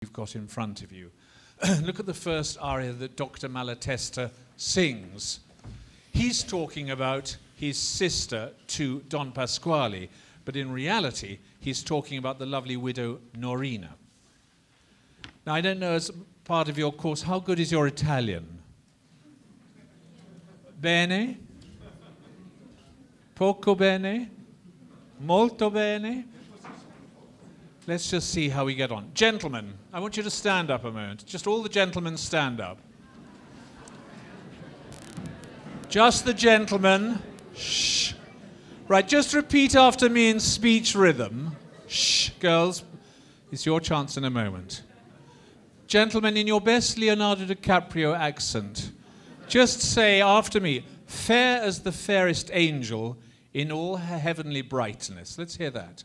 you've got in front of you. Look at the first aria that Dr. Malatesta sings. He's talking about his sister to Don Pasquale, but in reality, he's talking about the lovely widow Norina. Now, I don't know, as part of your course, how good is your Italian? Bene? Poco bene? Molto bene? Let's just see how we get on. Gentlemen, I want you to stand up a moment. Just all the gentlemen stand up. Just the gentlemen. Shh. Right, just repeat after me in speech rhythm. Shh, girls. It's your chance in a moment. Gentlemen, in your best Leonardo DiCaprio accent, just say after me, fair as the fairest angel in all her heavenly brightness. Let's hear that.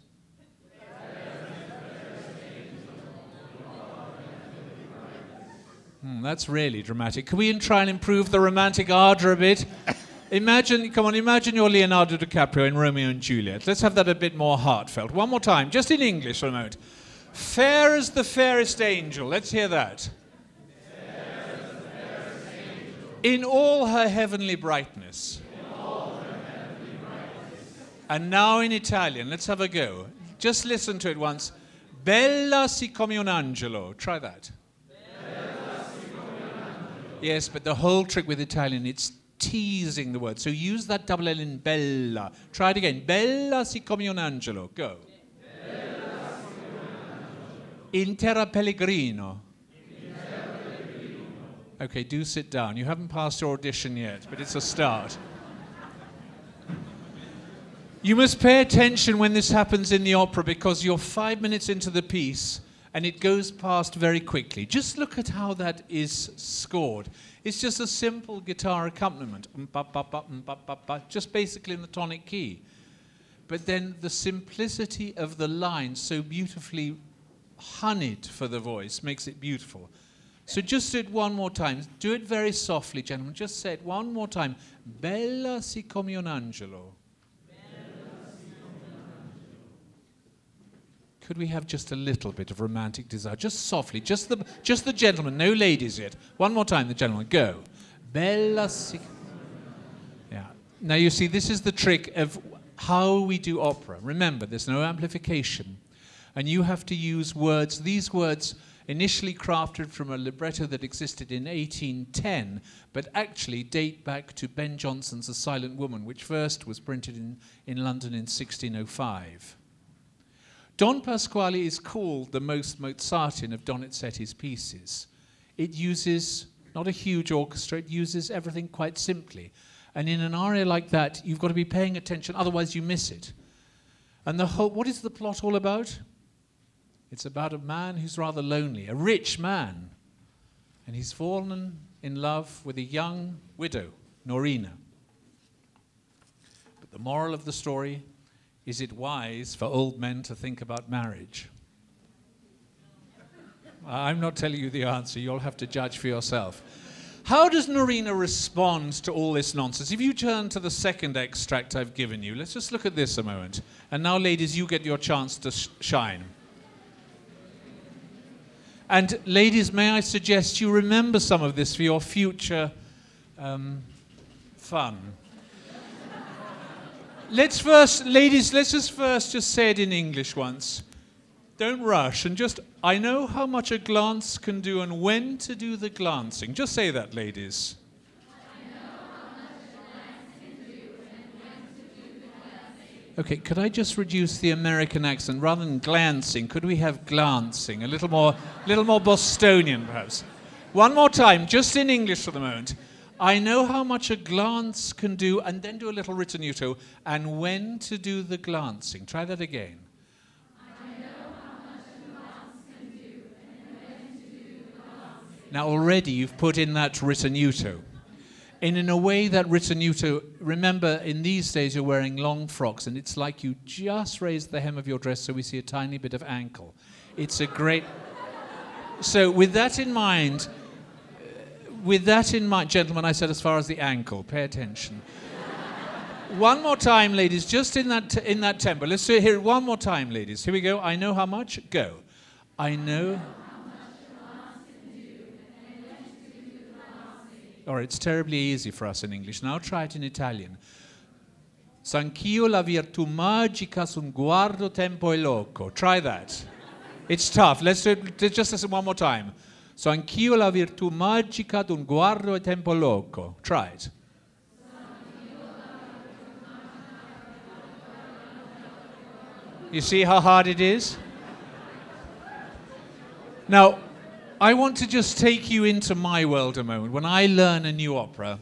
That's really dramatic. Can we try and improve the romantic ardor a bit? Imagine you're Leonardo DiCaprio in Romeo and Juliet. Let's have that a bit more heartfelt. One more time, just in English for a moment. Fair as the fairest angel. Let's hear that. Fair as the fairest angel. In all her heavenly brightness. In all her heavenly brightness. And now in Italian. Let's have a go. Just listen to it once. Bella si come un angelo. Try that. Yes, but the whole trick with Italian, it's teasing the word. So use that double L in bella. Try it again. Bella si come un angelo. Go. Bella si come un angelo. In terra pellegrino. In terra pellegrino. Okay, do sit down. You haven't passed your audition yet, but it's a start. You must pay attention when this happens in the opera because you're 5 minutes into the piece and it goes past very quickly. Just look at how that is scored. It's just a simple guitar accompaniment, just basically in the tonic key. But then the simplicity of the line, so beautifully honeyed for the voice, makes it beautiful. So just do it one more time. Do it very softly, gentlemen. Just say it one more time. Bella si come un angelo. Could we have just a little bit of romantic desire? Just softly, just the gentlemen, no ladies yet. One more time, the gentlemen, go. Bella si... Yeah. Now you see, this is the trick of how we do opera. Remember, there's no amplification. And you have to use words, these words initially crafted from a libretto that existed in 1810, but actually date back to Ben Jonson's A Silent Woman, which first was printed in London in 1605. Don Pasquale is called the most Mozartian of Donizetti's pieces. It uses not a huge orchestra, it uses everything quite simply. And in an aria like that, you've got to be paying attention, otherwise you miss it. And what is the plot all about? It's about a man who's rather lonely, a rich man. And he's fallen in love with a young widow, Norina. But the moral of the story, is it wise for old men to think about marriage? I'm not telling you the answer. You'll have to judge for yourself. How does Norina respond to all this nonsense? If you turn to the second extract I've given you, let's just look at this a moment. And now, ladies, you get your chance to shine. And ladies, may I suggest you remember some of this for your future fun. Let's just first say it in English once. Don't rush and just, I know how much a glance can do and when to do the glancing. Just say that, ladies. I know how much a glance can do and when to do the glancing. Okay, could I just reduce the American accent? Rather than glancing, could we have glancing? A little more Bostonian, perhaps. One more time, just in English for the moment. I know how much a glance can do, and then do a little ritenuto, and when to do the glancing. Try that again. I know how much a glance can do, and when to do the glancing. Now already you've put in that ritenuto. And in a way that ritenuto, remember in these days you're wearing long frocks, and it's like you just raised the hem of your dress so we see a tiny bit of ankle. It's a great... So with that in mind, gentlemen, I said as far as the ankle. Pay attention. One more time, ladies, just in that tempo. Let's hear it one more time, ladies. Here we go. I know how much. Go. I know. How much Or it's terribly easy for us in English. Now try it in Italian. S'anch'io la virtù magica su un guardo tempo e loco. Try that. It's tough. Let's do it. Just listen one more time. So anch'io la virtù magica d'un guardo e tempo loco. Try it. You see how hard it is? Now, I want to just take you into my world a moment. When I learn a new opera,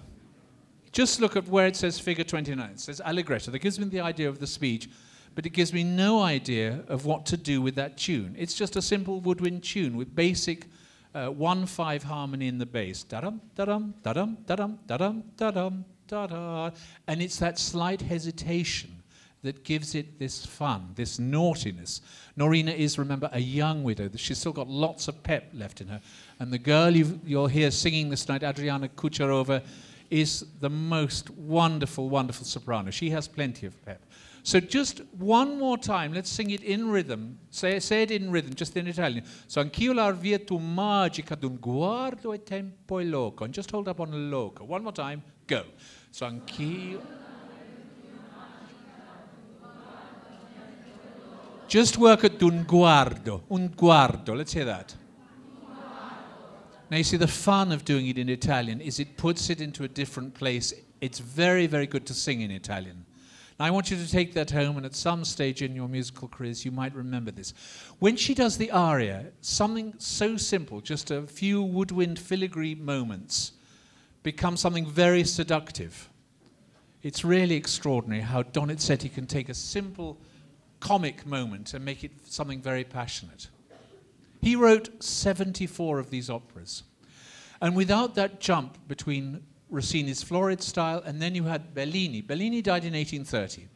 just look at where it says figure 29. It says Allegretto. That gives me the idea of the speech, but it gives me no idea of what to do with that tune. It's just a simple woodwind tune with basic 1/5 harmony in the bass. Da-dum, da-dum, da-dum, da-dum, da-dum, da-dum, da-da. And it's that slight hesitation that gives it this fun, this naughtiness. Norina is, remember, a young widow. She's still got lots of pep left in her. And the girl you'll hear singing this night, Adriana Kucharova, is the most wonderful, wonderful soprano. She has plenty of pep. So just one more time, let's sing it in rhythm. Say it in rhythm, just in Italian. So anch'io la virtù magica d'un guardo e tempo e loco. And just hold up on loco. One more time, go. So anch'io... Just work at un guardo. Let's hear that. Now you see the fun of doing it in Italian is it puts it into a different place. It's very, very good to sing in Italian. Now I want you to take that home, and at some stage in your musical careers you might remember this. When she does the aria, something so simple, just a few woodwind filigree moments, becomes something very seductive. It's really extraordinary how Donizetti can take a simple comic moment and make it something very passionate. He wrote 74 of these operas. And without that jump between Rossini's florid style and then you had Bellini. Bellini died in 1830.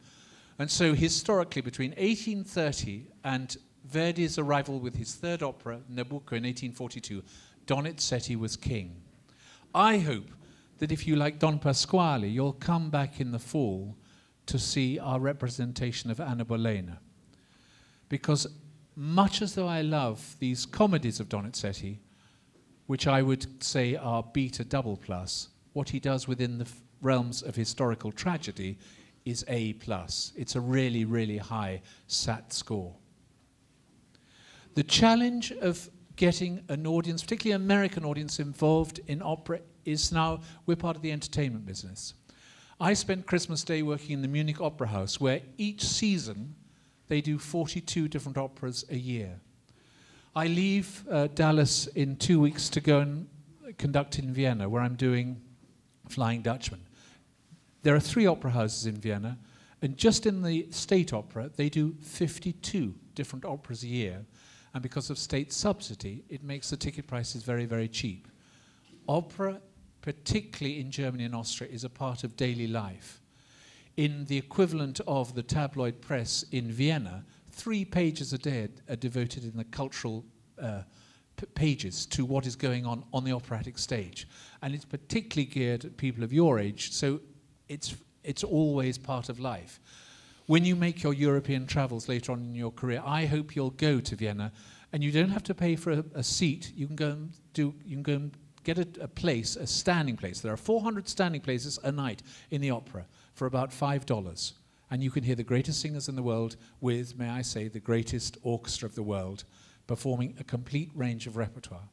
And so historically, between 1830 and Verdi's arrival with his third opera, Nabucco, in 1842, Donizetti was king. I hope that if you like Don Pasquale, you'll come back in the fall to see our representation of Anna Bolena. Because much as though I love these comedies of Donizetti, which I would say are beta double plus, what he does within the realms of historical tragedy is A+. It's a really, really high SAT score. The challenge of getting an audience, particularly an American audience, involved in opera is now, we're part of the entertainment business. I spent Christmas Day working in the Munich Opera House, where each season they do 42 different operas a year. I leave Dallas in 2 weeks to go and conduct in Vienna, where I'm doing Flying Dutchman. There are 3 opera houses in Vienna, and just in the state opera, they do 52 different operas a year. And because of state subsidy, it makes the ticket prices very, very cheap. Opera, particularly in Germany and Austria, is a part of daily life. In the equivalent of the tabloid press in Vienna, 3 pages a day are devoted in the cultural pages to what is going on the operatic stage. And it's particularly geared at people of your age, so it's always part of life. When you make your European travels later on in your career, I hope you'll go to Vienna, and you don't have to pay for a seat. You can go and get a place, a standing place. There are 400 standing places a night in the opera for about $5. And you can hear the greatest singers in the world with, may I say, the greatest orchestra of the world, performing a complete range of repertoire.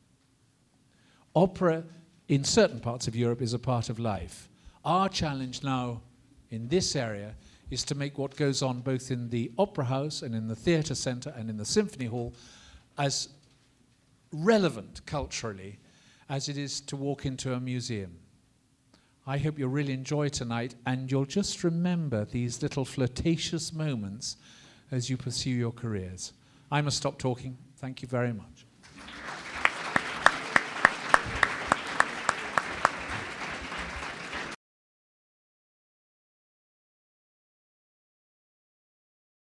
Opera in certain parts of Europe is a part of life. Our challenge now in this area is to make what goes on both in the opera house and in the theatre centre and in the symphony hall as relevant culturally as it is to walk into a museum. I hope you'll really enjoy tonight, and you'll just remember these little flirtatious moments as you pursue your careers. I must stop talking. Thank you very much.